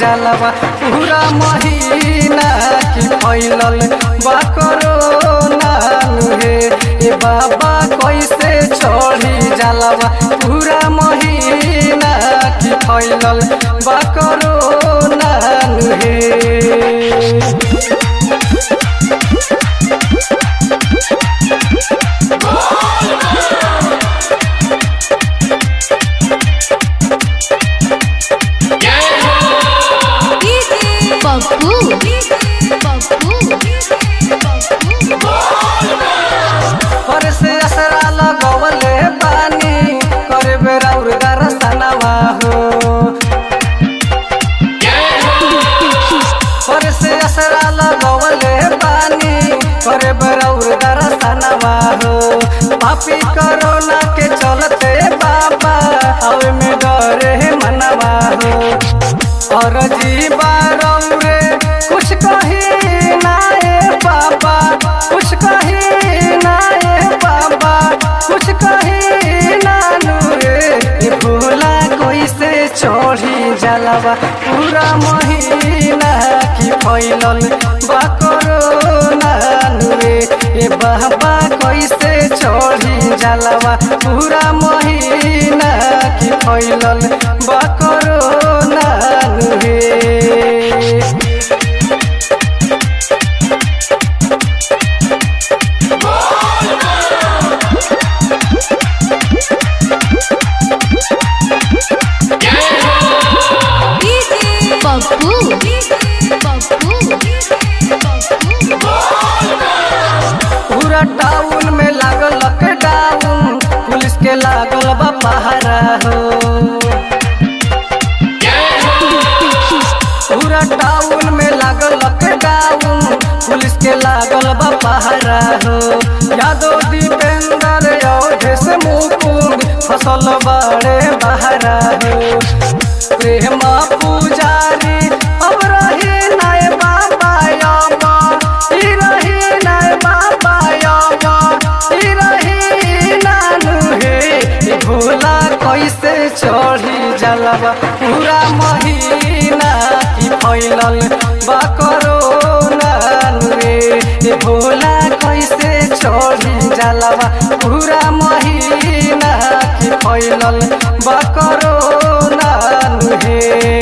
जलवा पूरा महीना की फैलल बा कोरोना नुहे ए बाबा कैसे चढ़ी जलवा पूरा महीना की फैलल बा कोरोना नुहे। पर से असरा लगवले पानी करे बेराउर दरसनवा हो पर से असरा लगवले पानी करे बेराउर दरसनवा हो पापी कोरोना के चलते बाबा हवे में डरे मनवा हो और जीवा रौरे कुछ कही ना ए बाबा कुछ कही ना ए बाबा कुछ कही ना नुरे भोला कैसे चढ़ी जलवा पूरा महीना की फैलल बा कोरोना नुरे ए बाबा कैसे चढ़ी जलवा पूरा महीना की फैलल बा कोरोना नुरे। पूरा टाउन में लागल लॉकडाउन पुलिस के लागल बा पहरा हो पूरा टाउन में लागल लॉकडाउन पुलिस के लागल बा पहरा हो यादव दीपेंद्र अवधेश मुकुंद फसल बड़े बहरा हो प्रेम पुजारी अब रही नाय बाबा ई रही नाय बाबा ई रही नानू हे भोला कैसे चढ़ी जलवा पूरा महीना की फैलल बा कोरोना रे भोला कैसे चढ़ी जलवा पूरा महीना की फैलल बा कोरोना रे।